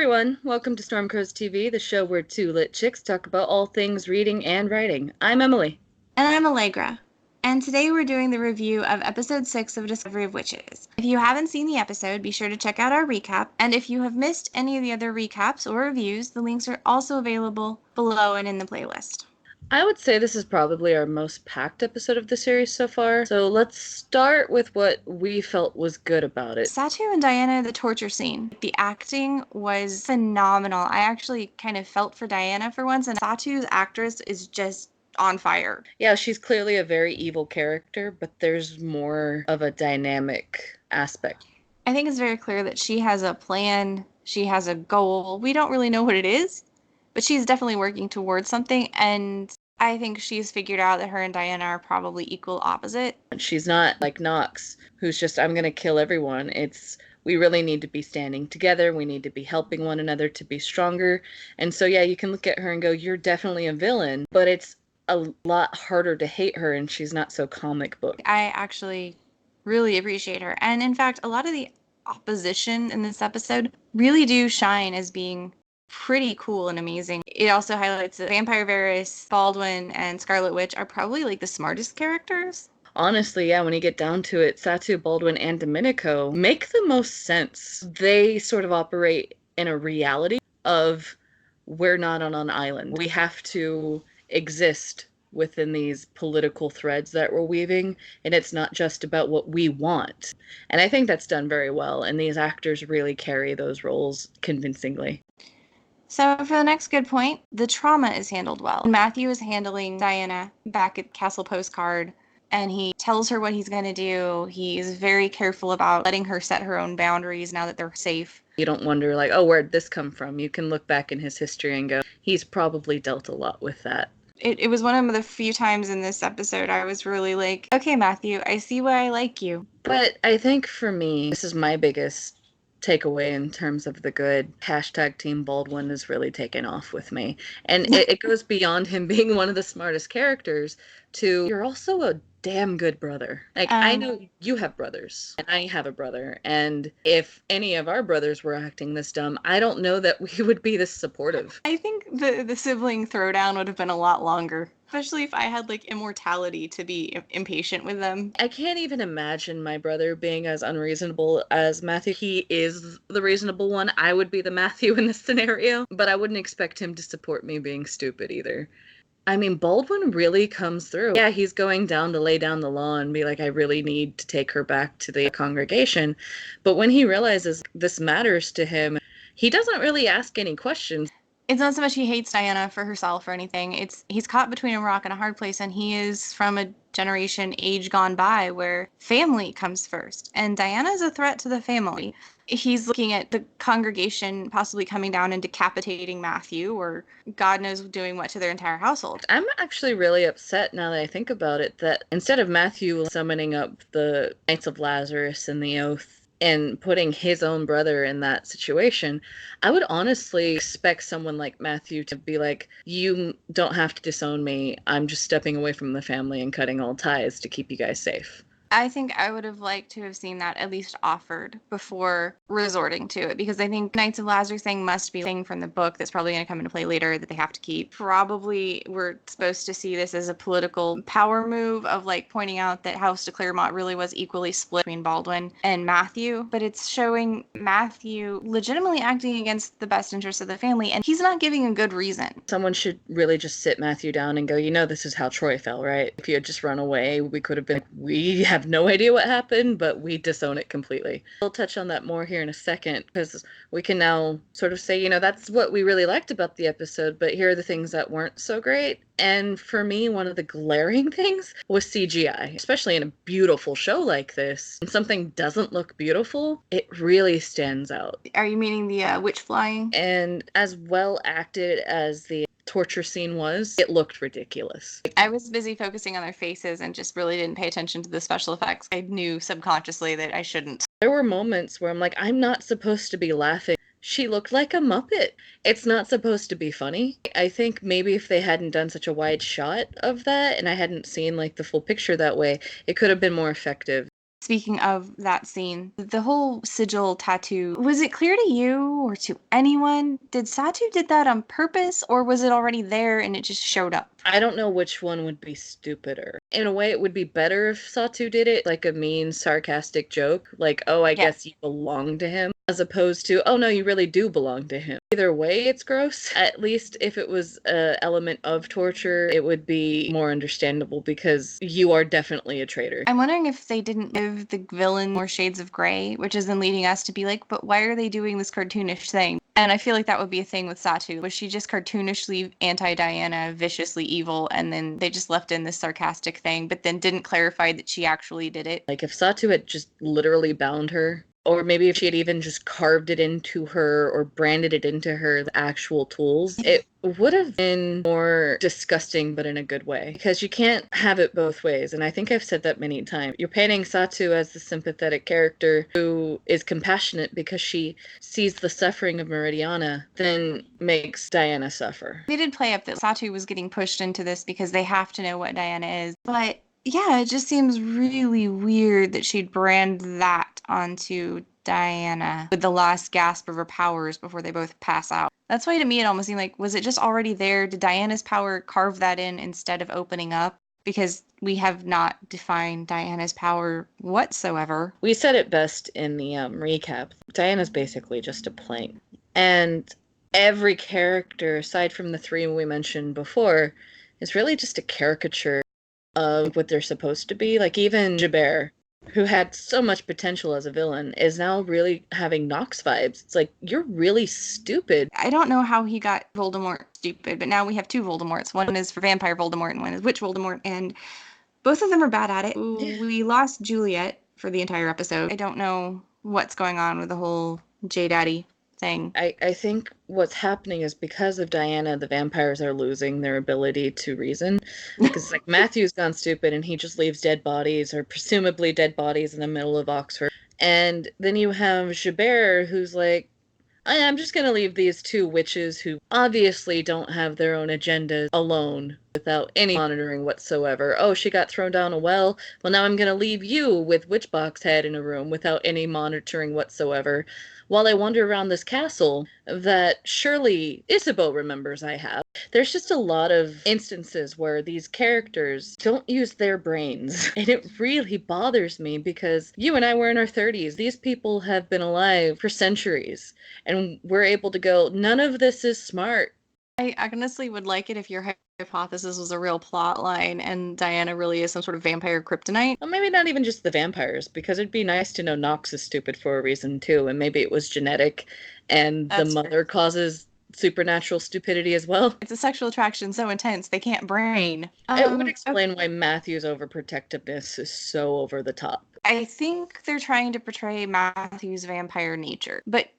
everyone, welcome to StormCrows TV, the show where two lit chicks talk about all things reading and writing. I'm Emily. And I'm Allegra. And today we're doing the review of episode 6 of Discovery of Witches. If you haven't seen the episode, be sure to check out our recap. And if you have missed any of the other recaps or reviews, the links are also available below and in the playlist. I would say this is probably our most packed episode of the series so far, so let's start with what we felt was good about it. Satu and Diana, the torture scene. The acting was phenomenal. I actually kind of felt for Diana for once, and Satu's actress is just on fire. Yeah, she's clearly a very evil character, but there's more of a dynamic aspect. I think it's very clear that she has a plan, she has a goal. We don't really know what it is, but she's definitely working towards something, and I think she's figured out that her and Diana are probably equal opposite. She's not like Nox, who's just, I'm gonna kill everyone. We really need to be standing together. We need to be helping one another to be stronger. And so, yeah, you can look at her and go, you're definitely a villain, but it's a lot harder to hate her, and she's not so comic book. I actually really appreciate her. And in fact, a lot of the opposition in this episode really do shine as being pretty cool and amazing. It also highlights that Vampire Varys, Baldwin, and Scarlet Witch are probably like the smartest characters. Honestly, yeah, when you get down to it, Satu, Baldwin, and Domenico make the most sense. They sort of operate in a reality of we're not on an island. We have to exist within these political threads that we're weaving, and it's not just about what we want. And I think that's done very well, and these actors really carry those roles convincingly. So for the next good point, the trauma is handled well. Matthew is handling Diana back at Castle Postcard, and he tells her what he's going to do. He's very careful about letting her set her own boundaries now that they're safe. You don't wonder, like, oh, where'd this come from? You can look back in his history and go, he's probably dealt a lot with that. It was one of the few times in this episode I was really like, okay, Matthew, I see why I like you. But I think for me, this is my biggest takeaway in terms of the good. Hashtag Team Baldwin is really taken off with me. And it goes beyond him being one of the smartest characters to you're also a damn good brother. Like, I know you have brothers, and I have a brother, and if any of our brothers were acting this dumb, I don't know that we would be this supportive. I think the sibling throwdown would have been a lot longer, especially if I had like immortality to be impatient with them. I can't even imagine my brother being as unreasonable as Matthew. He is the reasonable one. I would be the Matthew in this scenario, but I wouldn't expect him to support me being stupid either. I mean, Baldwin really comes through. Yeah, he's going down to lay down the law and be like, I really need to take her back to the congregation. But when he realizes this matters to him, he doesn't really ask any questions. It's not so much he hates Diana for herself or anything. He's caught between a rock and a hard place, and he is from a generation age gone by where family comes first. And Diana's a threat to the family. He's looking at the congregation possibly coming down and decapitating Matthew, or God knows doing what to their entire household. I'm actually really upset now that I think about it, that instead of Matthew summoning up the Knights of Lazarus and the Oath and putting his own brother in that situation, I would honestly expect someone like Matthew to be like, you don't have to disown me. I'm just stepping away from the family and cutting all ties to keep you guys safe. I think I would have liked to have seen that at least offered before resorting to it, because I think Knights of Lazarus thing must be a thing from the book that's probably going to come into play later that they have to keep. Probably we're supposed to see this as a political power move of like pointing out that House de Claremont really was equally split between Baldwin and Matthew, but it's showing Matthew legitimately acting against the best interests of the family, and he's not giving a good reason. Someone should really just sit Matthew down and go, this is how Troy fell, right? If you had just run away, we could have been like, we have no idea what happened, but we disown it completely. We'll touch on that more here in a second, because we can now sort of say, that's what we really liked about the episode, but here are the things that weren't so great. And for me, one of the glaring things was CGI, especially in a beautiful show like this. When something doesn't look beautiful, it really stands out. Are you meaning the witch flying? And as well acted as the torture scene was, it looked ridiculous. I was busy focusing on their faces and just really didn't pay attention to the special effects. I knew subconsciously that I shouldn't. There were moments where I'm like, I'm not supposed to be laughing. She looked like a Muppet. It's not supposed to be funny. I think maybe if they hadn't done such a wide shot of that and I hadn't seen like the full picture that way, it could have been more effective. Speaking of that scene, the whole sigil tattoo, was it clear to you or to anyone? Did Satu did that on purpose, or was it already there and it just showed up? I don't know which one would be stupider. In a way, it would be better if Satu did it, like a mean, sarcastic joke, like, oh, I guess you belong to him, as opposed to, oh, no, you really do belong to him. Either way, it's gross. At least if it was an element of torture, it would be more understandable because you are definitely a traitor. I'm wondering if they didn't give the villain more shades of gray, which is then leading us to be like, but why are they doing this cartoonish thing? And I feel like that would be a thing with Satu. Was she just cartoonishly anti-Diana, viciously evil, and then they just left in this sarcastic thing, but then didn't clarify that she actually did it? Like, if Satu had just literally bound her, or maybe if she had even just carved it into her or branded it into her, the actual tools, it would have been more disgusting, but in a good way. Because you can't have it both ways. And I think I've said that many times. You're painting Satu as the sympathetic character who is compassionate because she sees the suffering of Meridiana, then makes Diana suffer. They did play up that Satu was getting pushed into this because they have to know what Diana is. But yeah, it just seems really weird that she'd brand that onto Diana with the last gasp of her powers before they both pass out. That's why to me it almost seemed like, was it just already there? Did Diana's power carve that in instead of opening up? Because we have not defined Diana's power whatsoever. We said it best in the recap. Diana's basically just a plank. And every character, aside from the three we mentioned before, is really just a caricature of what they're supposed to be. Like, even Jabert, who had so much potential as a villain, is now really having Nox vibes. It's like, you're really stupid. I don't know how he got Voldemort stupid, but now we have two Voldemorts. One is for vampire Voldemort and one is witch Voldemort, and both of them are bad at it. Yeah. We lost Juliet for the entire episode. I don't know what's going on with the whole J-Daddy thing. I think what's happening is because of Diana, the vampires are losing their ability to reason. Because, like, Matthew's gone stupid and he just leaves dead bodies, or presumably dead bodies, in the middle of Oxford. And then you have Jabert, who's like, I'm just going to leave these two witches who obviously don't have their own agenda alone without any monitoring whatsoever. Oh, she got thrown down a well. Well, now I'm going to leave you with Witchbox Head in a room without any monitoring whatsoever, while I wander around this castle that surely Isabeau remembers I have. There's just a lot of instances where these characters don't use their brains. And it really bothers me because you and I were in our 30s. These people have been alive for centuries. And we're able to go, none of this is smart. I honestly would like it if your hypothesis was a real plot line and Diana really is some sort of vampire kryptonite. Well, maybe not even just the vampires, because it'd be nice to know Nox is stupid for a reason too, and maybe it was genetic and the mother causes supernatural stupidity as well. It's a sexual attraction so intense they can't brain. It would explain why Matthew's overprotectiveness is so over the top. I think they're trying to portray Matthew's vampire nature, but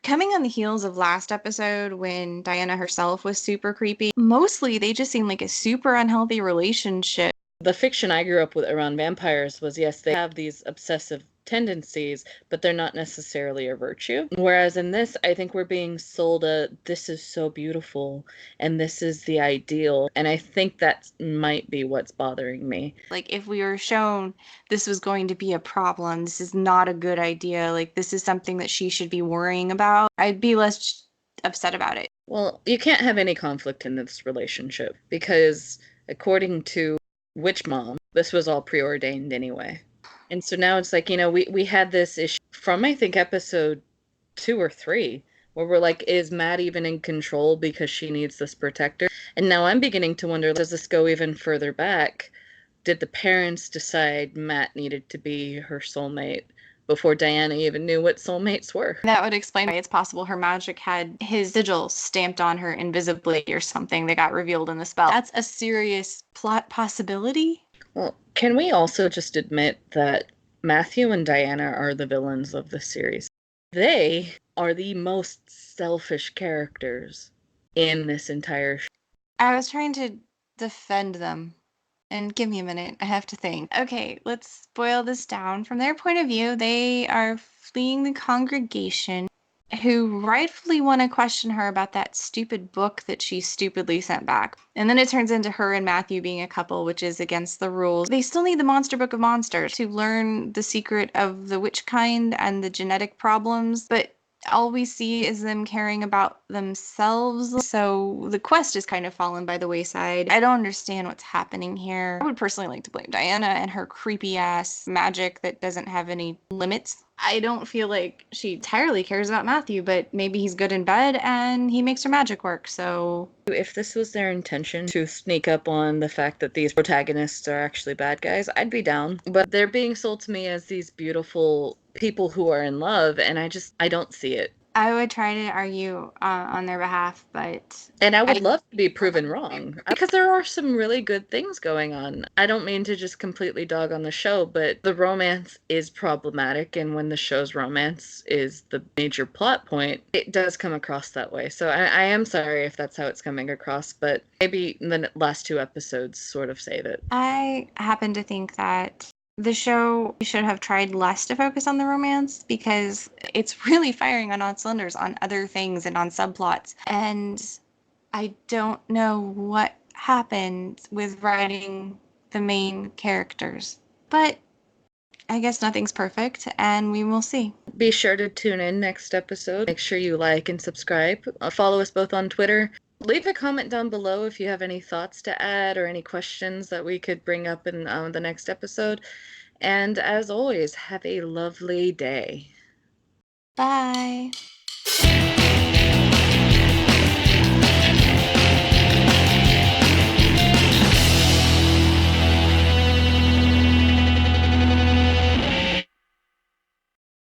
coming on the heels of last episode when Diana herself was super creepy, mostly they just seem like a super unhealthy relationship. The fiction I grew up with around vampires was, yes, they have these obsessive tendencies, but they're not necessarily a virtue. Whereas in this, I think we're being sold this is so beautiful and this is the ideal. And I think that might be what's bothering me. Like, if we were shown this was going to be a problem, this is not a good idea, like this is something that she should be worrying about, I'd be less upset about it. Well, you can't have any conflict in this relationship because according to Witch Mom, this was all preordained anyway. And so now it's like, we had this issue from, I think, episode 2 or 3, where we're like, is Matt even in control because she needs this protector? And now I'm beginning to wonder, does this go even further back? Did the parents decide Matt needed to be her soulmate before Diana even knew what soulmates were? That would explain why it's possible her magic had his sigil stamped on her invisibly or something that got revealed in the spell. That's a serious plot possibility. Well, can we also just admit that Matthew and Diana are the villains of the series? They are the most selfish characters in this entire show. I was trying to defend them. And give me a minute, I have to think. Okay, let's boil this down. From their point of view, they are fleeing the congregation. who rightfully want to question her about that stupid book that she stupidly sent back. And then it turns into her and Matthew being a couple, which is against the rules. They still need the Monster Book of Monsters to learn the secret of the witch kind and the genetic problems, but all we see is them caring about themselves. So the quest is kind of fallen by the wayside. I don't understand what's happening here. I would personally like to blame Diana and her creepy ass magic that doesn't have any limits. I don't feel like she entirely cares about Matthew, but maybe he's good in bed and he makes her magic work, so... If this was their intention to sneak up on the fact that these protagonists are actually bad guys, I'd be down. But they're being sold to me as these beautiful people who are in love, and I don't see it. I would try to argue on their behalf, but... And I would love to be proven wrong, because there are some really good things going on. I don't mean to just completely dog on the show, but the romance is problematic, and when the show's romance is the major plot point, it does come across that way. So I am sorry if that's how it's coming across, but maybe the last 2 episodes sort of save it. I happen to think that the show should have tried less to focus on the romance because it's really firing on all cylinders on other things and on subplots. And I don't know what happened with writing the main characters. But I guess nothing's perfect, and we will see. Be sure to tune in next episode. Make sure you like and subscribe. Follow us both on Twitter. Leave a comment down below if you have any thoughts to add or any questions that we could bring up in the next episode. And as always, have a lovely day. Bye.